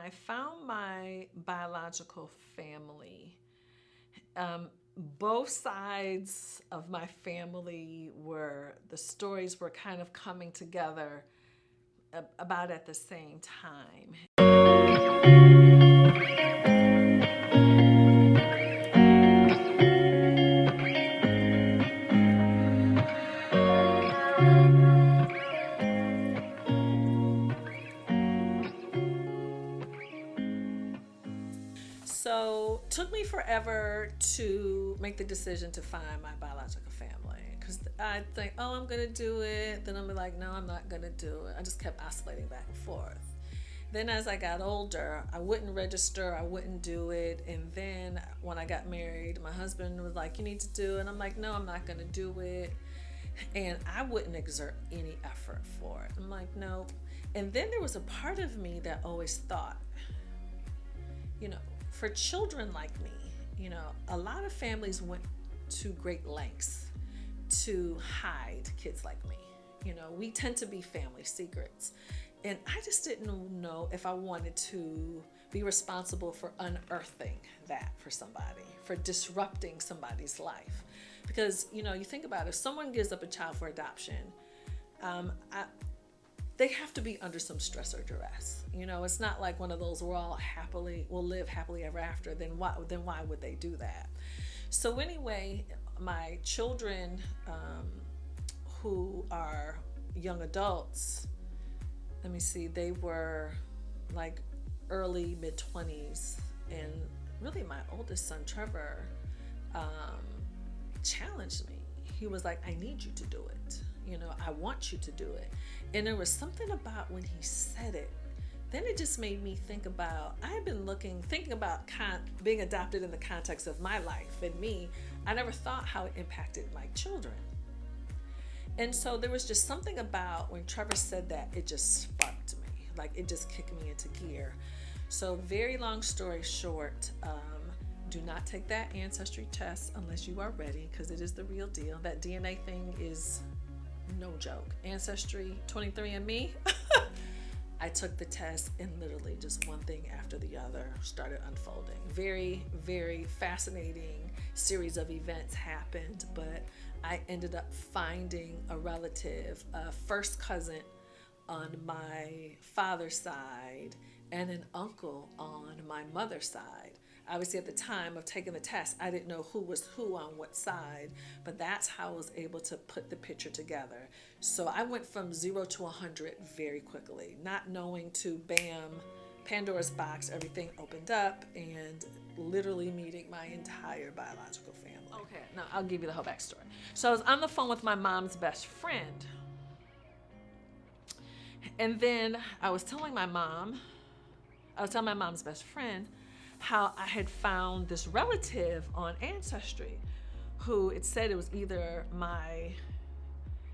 I found my biological family, both sides of my family the stories were kind of coming together about at the same time. So took me forever to make the decision to find my biological family because I think, oh, I'm gonna do it. Then I'm like, no, I'm not gonna do it. I just kept oscillating back and forth. Then as I got older, I wouldn't register, I wouldn't do it. And then when I got married, my husband was like, you need to do it. And I'm like, no, I'm not gonna do it. And I wouldn't exert any effort for it. I'm like, no. And then there was a part of me that always thought, you know, for children like me, you know, a lot of families went to great lengths to hide kids like me. You know, we tend to be family secrets. And I just didn't know if I wanted to be responsible for unearthing that for somebody, for disrupting somebody's life. Because, you know, you think about it, if someone gives up a child for adoption, they have to be under some stress or duress. You know, it's not like one of those we'll live happily ever after. Then why would they do that? So anyway, my children who are young adults, let me see, they were like early mid-20s, and really my oldest son Trevor challenged me. He was like, I need you to do it. You know, I want you to do it. And there was something about when he said it, then it just made me think about, I had been thinking about being adopted in the context of my life and me. I never thought how it impacted my children. And so there was just something about when Trevor said that, it just sparked me. Like it just kicked me into gear. So very long story short, do not take that ancestry test unless you are ready, because it is the real deal. That DNA thing is no joke. Ancestry, 23andMe. I took the test and literally just one thing after the other started unfolding. Very, very fascinating series of events happened, but I ended up finding a relative, a first cousin on my father's side and an uncle on my mother's side. Obviously, at the time of taking the test, I didn't know who was who on what side, but that's how I was able to put the picture together. So I went from 0 to 100 very quickly, not knowing to bam, Pandora's box, everything opened up, and literally meeting my entire biological family. Okay, now I'll give you the whole backstory. So I was on the phone with my mom's best friend, and then I was telling my mom's best friend how I had found this relative on Ancestry who it said it was either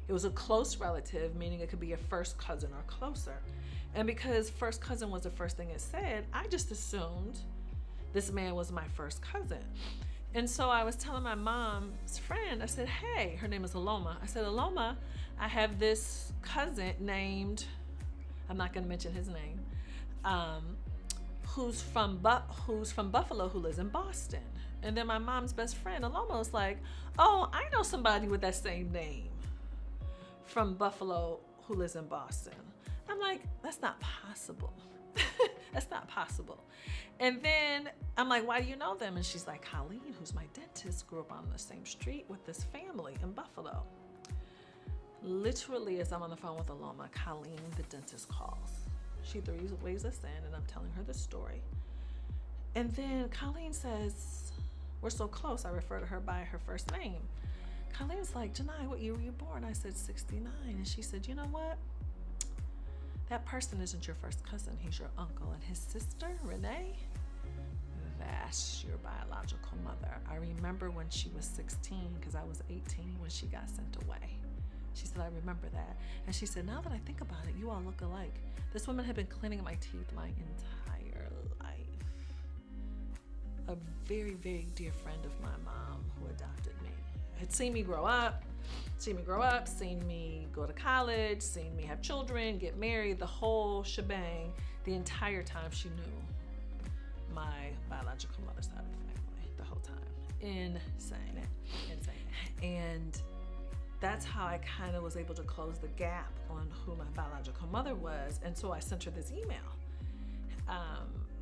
it was a close relative, meaning it could be a first cousin or closer. And because first cousin was the first thing it said, I just assumed this man was my first cousin. And so I was telling my mom's friend, I said, hey, her name is Aloma. I said, Aloma, I have this cousin named, I'm not going to mention his name, who's from Buffalo, who lives in Boston. And then my mom's best friend, Aloma, was like, oh, I know somebody with that same name from Buffalo who lives in Boston. I'm like, that's not possible. That's not possible. And then I'm like, why do you know them? And she's like, Colleen, who's my dentist, grew up on the same street with this family in Buffalo. Literally, as I'm on the phone with Aloma, Colleen, the dentist, calls. She waves us in, and I'm telling her the story. And then Colleen says, we're so close, I refer to her by her first name. Colleen's like, Janai, what year were you born? I said, 69. And she said, you know what? That person isn't your first cousin. He's your uncle. And his sister, Renee, that's your biological mother. I remember when she was 16, because I was 18 when she got sent away. She said, I remember that. And she said, now that I think about it, you all look alike. This woman had been cleaning my teeth my entire life. A very, very dear friend of my mom who adopted me had seen me grow up, seen me go to college, seen me have children, get married, the whole shebang. the entire time she knew my biological mother's side of the family the whole time. Insane. And that's how I kind of was able to close the gap on who my biological mother was. And so I sent her this email.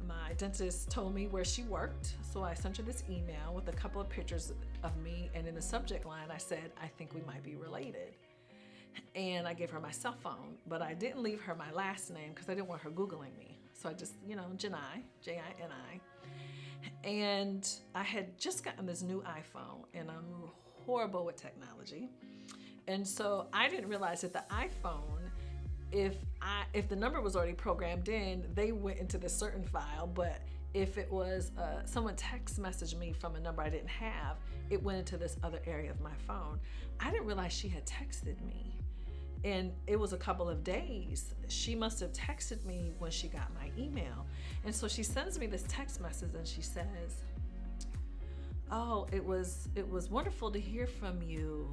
My dentist told me where she worked, so I sent her this email with a couple of pictures of me, and in the subject line I said, I think we might be related. And I gave her my cell phone, but I didn't leave her my last name because I didn't want her Googling me. So I just, Janai, Jini. And I had just gotten this new iPhone, and I'm horrible with technology. And so I didn't realize that the iPhone, if the number was already programmed in, they went into this certain file, but if it was someone text messaged me from a number I didn't have, it went into this other area of my phone. I didn't realize she had texted me. And it was a couple of days. She must have texted me when she got my email. And so she sends me this text message and she says, oh, it was wonderful to hear from you.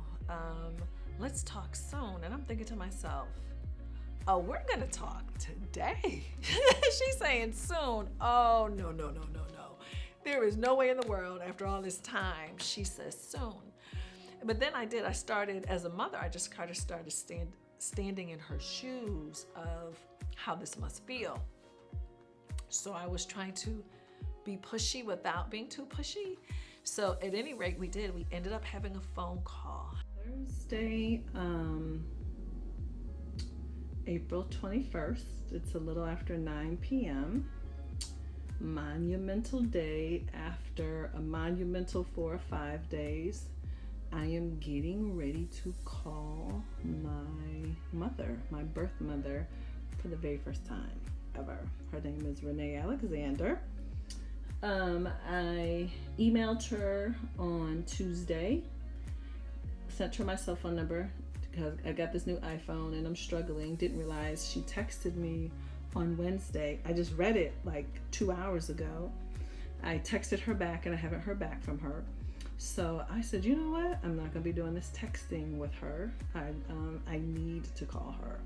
Let's talk soon. And I'm thinking to myself, oh, we're gonna talk today. She's saying soon. Oh, no. There is no way in the world after all this time she says soon. But then I started, as a mother, I just kind of started standing in her shoes of how this must feel. So I was trying to be pushy without being too pushy. So at any rate, we ended up having a phone call. Thursday, April 21st. It's a little after 9 p.m. Monumental day after a monumental 4 or 5 days. I am getting ready to call my mother, my birth mother, for the very first time ever. Her name is Renee Alexander. I emailed her on Tuesday, sent her my cell phone number because I got this new iPhone and I'm struggling. Didn't realize she texted me on Wednesday. I just read it like 2 hours ago. I texted her back and I haven't heard back from her. So I said, you know what? I'm not going to be doing this texting with her. I need to call her.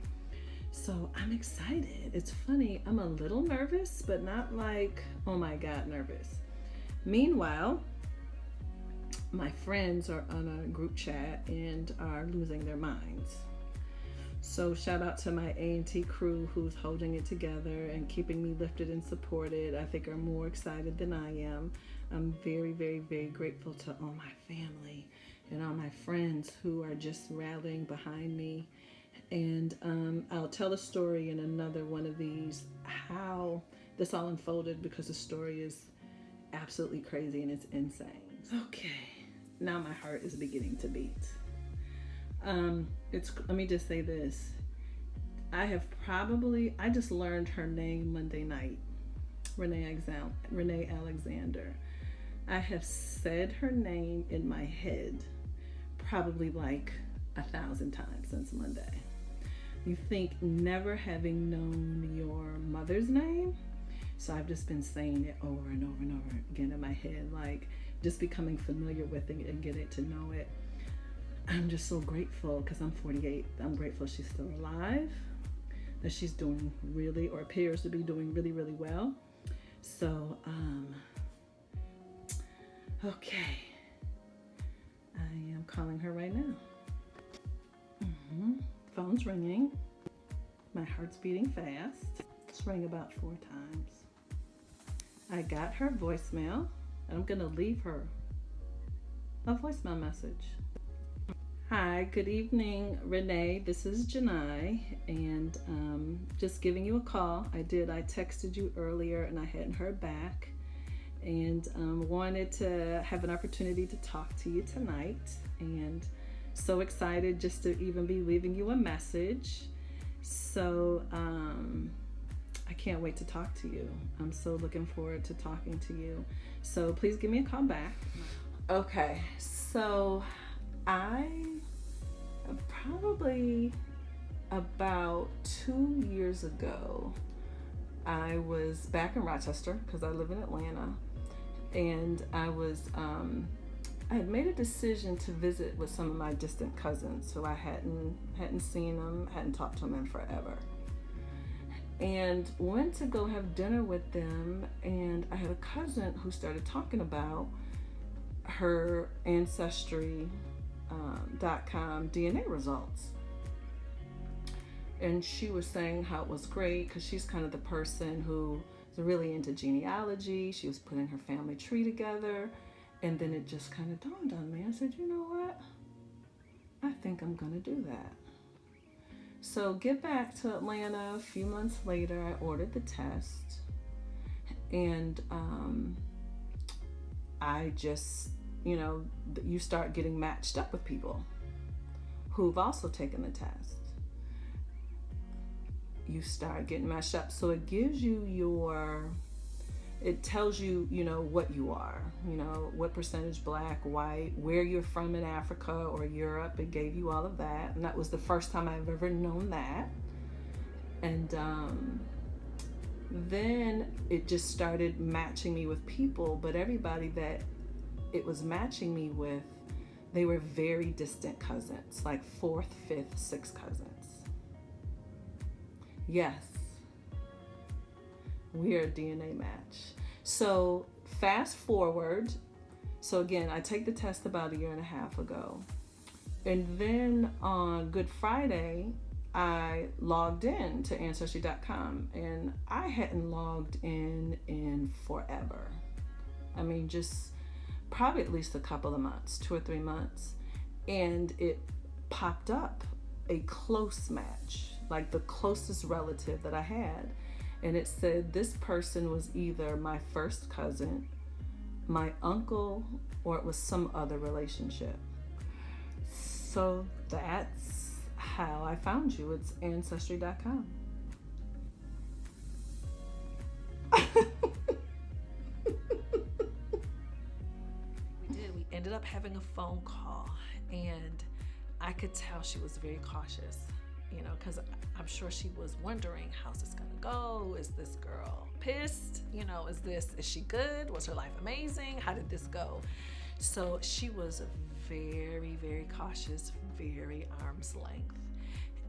So I'm excited. It's funny. I'm a little nervous, but not like, oh my God, nervous. Meanwhile, my friends are on a group chat and are losing their minds. So shout out to my A&T crew who's holding it together and keeping me lifted and supported. I think are more excited than I am. I'm very, very, very grateful to all my family and all my friends who are just rallying behind me. And I'll tell a story in another one of these, how this all unfolded, because the story is absolutely crazy and it's insane. Okay, now my heart is beginning to beat. Let me just say this. I just learned her name Monday night, Renee Alexander. I have said her name in my head probably like 1,000 times since Monday. You think never having known your mother's name? So I've just been saying it over and over and over again in my head, like just becoming familiar with it and getting to know it. I'm just so grateful because I'm 48. I'm grateful she's still alive, that she's doing really, or appears to be doing really, really well. So, okay. I am calling her right now. Phone's ringing. My heart's beating fast. It's rang about 4 times. I got her voicemail, and I'm going to leave her a voicemail message. Hi, good evening, Renee. This is Janai, and just giving you a call. I texted you earlier, and I hadn't heard back, and wanted to have an opportunity to talk to you tonight, and so excited just to even be leaving you a message. So I can't wait to talk to you. I'm so looking forward to talking to you. So please give me a call back. Okay, so I probably about 2 years ago, I was back in Rochester because I live in Atlanta, and I had made a decision to visit with some of my distant cousins who I hadn't seen them, hadn't talked to them in forever. and went to go have dinner with them. And I had a cousin who started talking about her Ancestry.com DNA results. And she was saying how it was great because she's kind of the person who is really into genealogy. She was putting her family tree together. And then it just kind of dawned on me. I said, you know what? I think I'm going to do that. So get back to Atlanta a few months later. I ordered the test. And I just, you start getting matched up with people who've also taken the test. You start getting matched up. So it gives you it tells you, what you are, what percentage Black, white, where you're from in Africa or Europe. It gave you all of that. And that was the first time I've ever known that. And then it just started matching me with people, but everybody that it was matching me with, they were very distant cousins, like 4th, 5th, 6th cousins. Yes, we're a DNA match. So fast forward. So again, I take the test about 1.5 years ago. And then on Good Friday, I logged in to Ancestry.com, and I hadn't logged in forever. I mean, just probably at least a couple of months, 2 or 3 months. And it popped up a close match, like the closest relative that I had. And it said this person was either my first cousin, my uncle, or it was some other relationship. So that's how I found you. It's Ancestry.com. We ended up having a phone call, and I could tell she was very cautious, because I'm sure she was wondering, how's this gonna go? Is this girl pissed? Is she good? Was her life amazing? How did this go? So she was very, very cautious, very arm's length.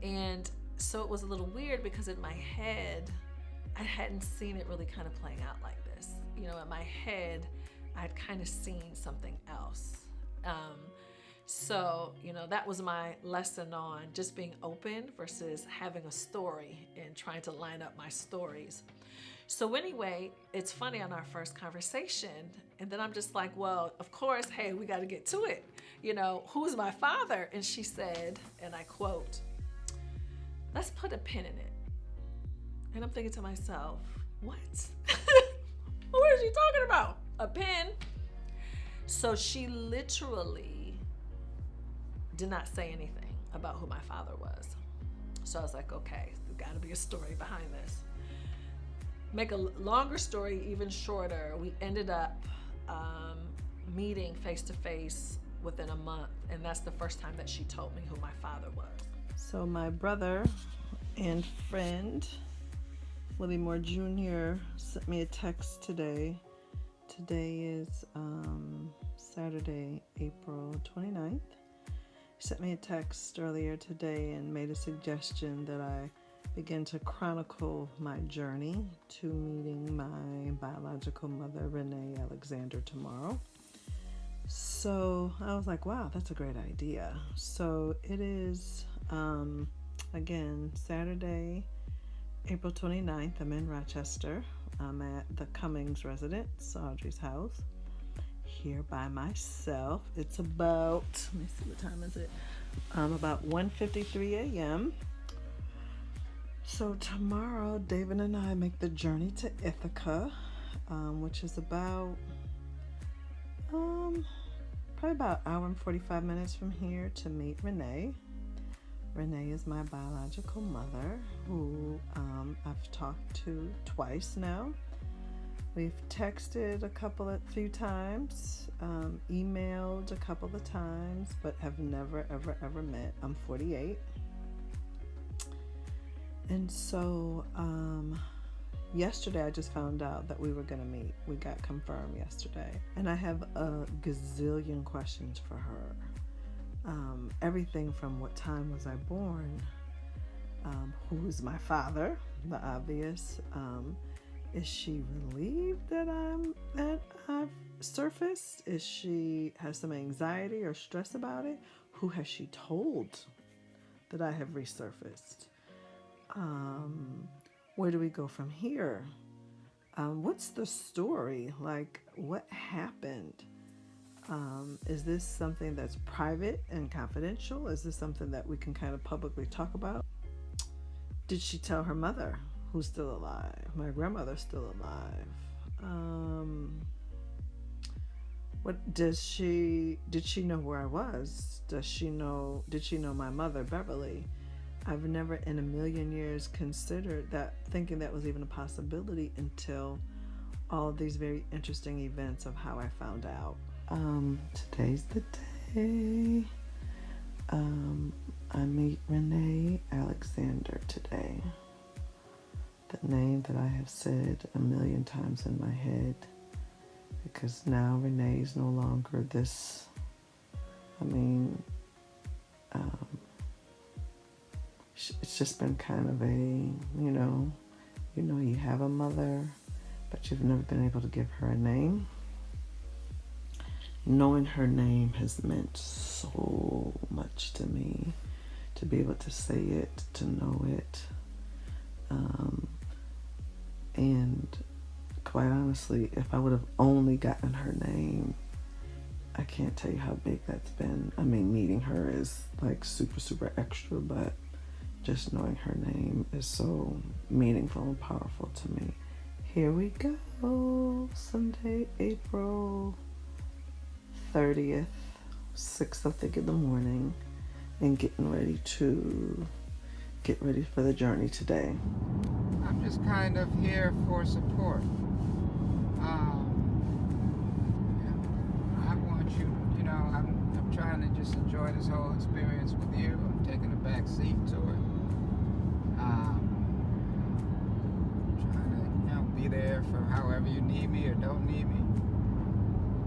And so it was a little weird because in my head, I hadn't seen it really kind of playing out like this. In my head, I'd kind of seen something else. So, that was my lesson on just being open versus having a story and trying to line up my stories. So anyway, it's funny on our first conversation, and then I'm just like, well, of course, hey, we got to get to it. Who's my father? And she said, and I quote, let's put a pin in it. And I'm thinking to myself, what? What is she talking about? A pin? So she literally did not say anything about who my father was. So I was like, okay, there's got to be a story behind this. Make a longer story even shorter, we ended up meeting face to face within a month, and that's the first time that she told me who my father was. So my brother and friend, Willie Moore Jr., sent me a text today. Today is Saturday, April 29th. He sent me a text earlier today and made a suggestion that I begin to chronicle my journey to meeting my biological mother, Renee Alexander, tomorrow. So I was like, wow, that's a great idea. So it is, again, Saturday, April 29th. I'm in Rochester. I'm at the Cummings residence, Audrey's house, here by myself. It's about, let me see, what time is it? About 1:53 a.m. So tomorrow, David and I make the journey to Ithaca, which is about, probably about an hour and 45 minutes from here to meet Renee. Renee is my biological mother, who I've talked to twice now. We've texted a few times, emailed a couple of times, but have never, ever met. I'm 48. And so yesterday I just found out that we were going to meet. We got confirmed yesterday. And I have a gazillion questions for her. Everything from what time was I born, who's my father, the obvious. Is she relieved that I've surfaced? Is she has some anxiety or stress about it? Who has she told that I have resurfaced? Where do we go from here? What's the story? Like, what happened? Is this something that's private and confidential? Is this something that we can kind of publicly talk about? Did she tell her mother, who's still alive? My grandmother's still alive. What did she know where I was? Did she know my mother, Beverly? I've never in a million years considered that, thinking that was even a possibility until all of these very interesting events of how I found out. Today's the day. I meet Renee Alexander today. The name that I have said a million times in my head, because now Renee's no longer this. It's just been kind of a, you have a mother, but you've never been able to give her a name. Knowing her name has meant so much to me, to be able to say it, to know it. And quite honestly, if I would have only gotten her name, I can't tell you how big that's been. Meeting her is like super, super extra, but just knowing her name is so meaningful and powerful to me. Here we go. Sunday, April 30th, 6 I think in the morning, and getting ready for the journey today. I'm just kind of here for support. I want you, I'm trying to just enjoy this whole experience with you. I'm taking a back seat to it. Trying to, be there for however you need me or don't need me.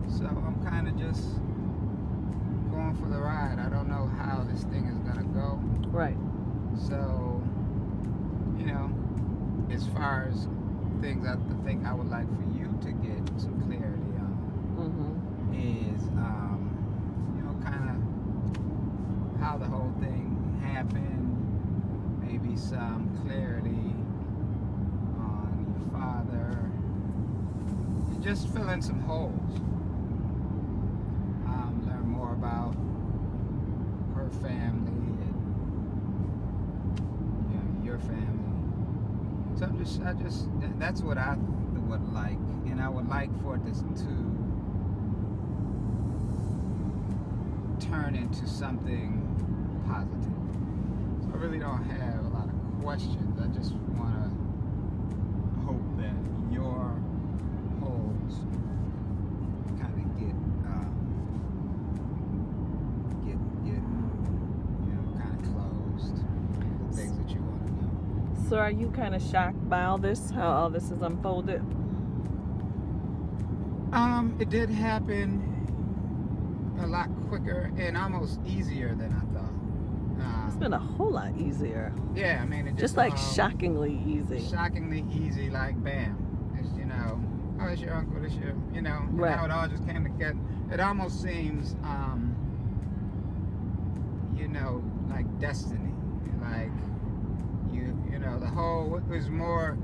So I'm kind of just going for the ride. I don't know how this thing is gonna go. Right. So, as far as things I think I would like for you to get some clarity on, is, kind of how the whole thing happened, maybe some clarity on your father, and just fill in some holes. Learn more about her family and your family. So that's what I would like, and I would like for it to turn into something positive. So I really don't have a lot of questions. I just want to hope that your holes kind of get kind of closed. The things that you want to know. So are you kind of shocked by all this, how all this has unfolded? It did happen a lot quicker and almost easier than I thought. It's been a whole lot easier. Yeah, it just like shockingly easy. Shockingly easy, like bam. It's, oh, it's your uncle, it's your, Right. How it all just came together. It almost seems, like destiny. Like, the whole, what was more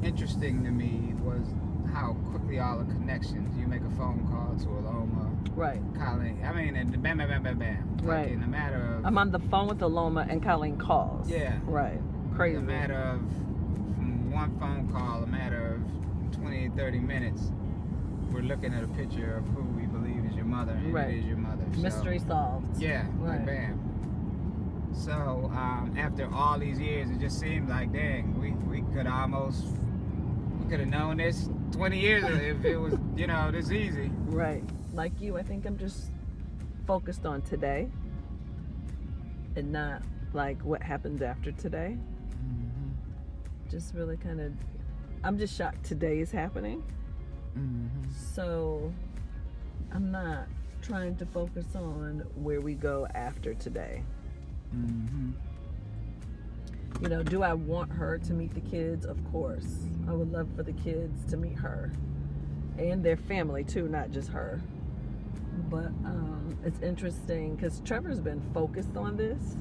interesting to me was how quickly all the connections, you make a phone call to Aloma. Right. Colleen, and bam, bam, bam, bam, bam. Right. Like in a matter of... I'm on the phone with Aloma and Colleen calls. Yeah. Right. Crazy. In a matter of, from one phone call, a matter of 20, 30 minutes, we're looking at a picture of who we believe is your mother, and right. It is your mother. Mystery solved. Yeah, right. Like bam. So, after all these years, it just seemed like, dang, we could have known this 20 years if it was, this easy. Right. Like you, I think I'm just focused on today and not like what happens after today. Mm-hmm. Just really I'm just shocked today is happening. Mm-hmm. So I'm not trying to focus on where we go after today. Mm-hmm. You know, do I want her to meet the kids? Of course. I would love for the kids to meet her and their family too, not just her. But it's interesting because Trevor's been focused on this.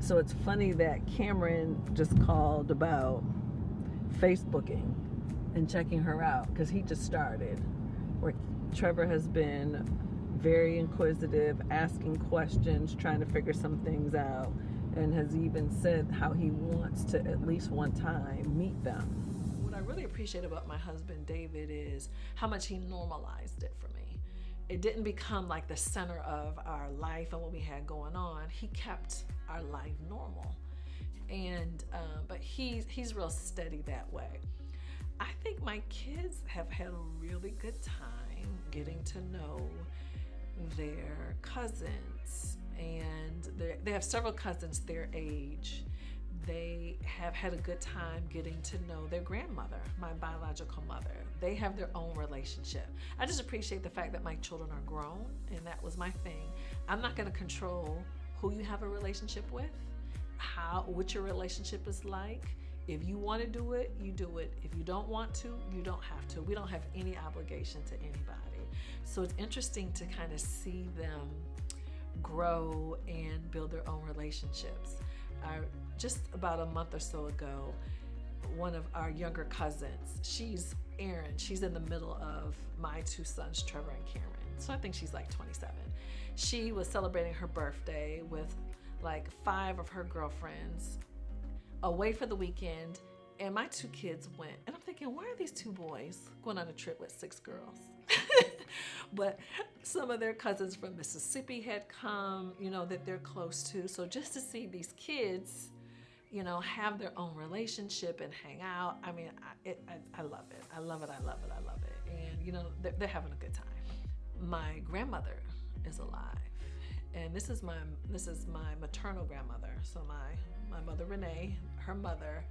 So it's funny that Cameron just called about Facebooking and checking her out because he just started. Where Trevor has been very inquisitive, asking questions, trying to figure some things out, and has even said how he wants to at least one time meet them. What I really appreciate about my husband David is how much he normalized it for me. It didn't become like the center of our life and what we had going on. He kept our life normal, and but he's real steady that way. I think my kids have had a really good time getting to know their cousins, and they have several cousins their age. They have had a good time getting to know their grandmother, my biological mother. They have their own relationship. I just appreciate the fact that my children are grown, and that was my thing. I'm not going to control who you have a relationship with, what your relationship is like. If you want to do it, you do it. If you don't want to, you don't have to. We don't have any obligation to anybody. So it's interesting to kind of see them grow and build their own relationships. Just about a month or so ago, one of our younger cousins, she's Erin, she's in the middle of my two sons, Trevor and Cameron. So I think she's like 27. She was celebrating her birthday with like 5 of her girlfriends away for the weekend, and my 2 kids went. And I'm thinking, why are these 2 boys going on a trip with 6 girls? But some of their cousins from Mississippi had come, you know, that they're close to. So just to see these kids, you know, have their own relationship and hang out, I mean, I love it. I love it. I love it. I love it. And, you know, they're having a good time. My grandmother is alive. And this is my maternal grandmother. So my mother, Renee, her mother,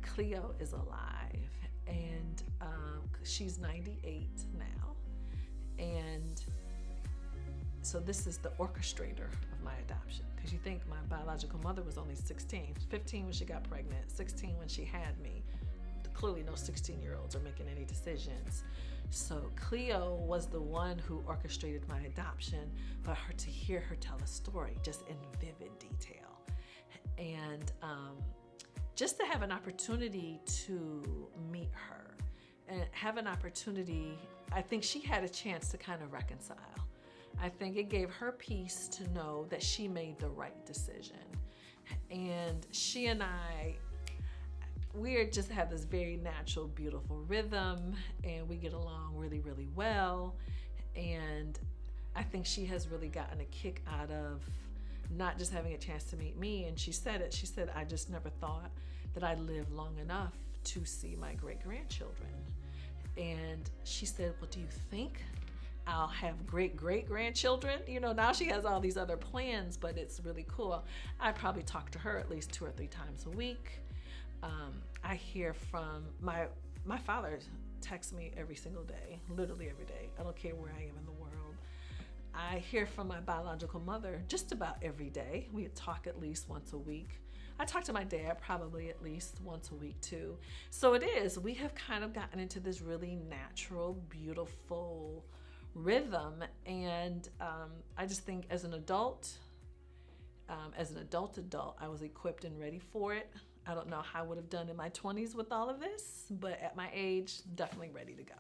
Cleo, is alive. And she's 98 now. And so this is the orchestrator of my adoption. Because you think my biological mother was only 16, 15 when she got pregnant, 16 when she had me. Clearly no 16-year-olds are making any decisions. So Cleo was the one who orchestrated my adoption, but to hear her tell a story just in vivid detail. And just to have an opportunity to meet her and have an opportunity, I think she had a chance to kind of reconcile. I think it gave her peace to know that she made the right decision. And she and I, we just have this very natural, beautiful rhythm, and we get along really, really well. And I think she has really gotten a kick out of not just having a chance to meet me. And she said it, she said, I just never thought that I'd live long enough to see my great-grandchildren. And she said, well, do you think I'll have great-great-grandchildren? You know, now she has all these other plans, but it's really cool. I probably talk to her at least 2 or 3 times a week. I hear from my father texts me every single day, literally every day. I don't care where I am in the world. I hear from my biological mother just about every day. We talk at least once a week. I talk to my dad probably at least once a week too. So it is, we have kind of gotten into this really natural, beautiful rhythm. And I just think as an adult, I was equipped and ready for it. I don't know how I would have done in my 20s with all of this, but at my age, definitely ready to go.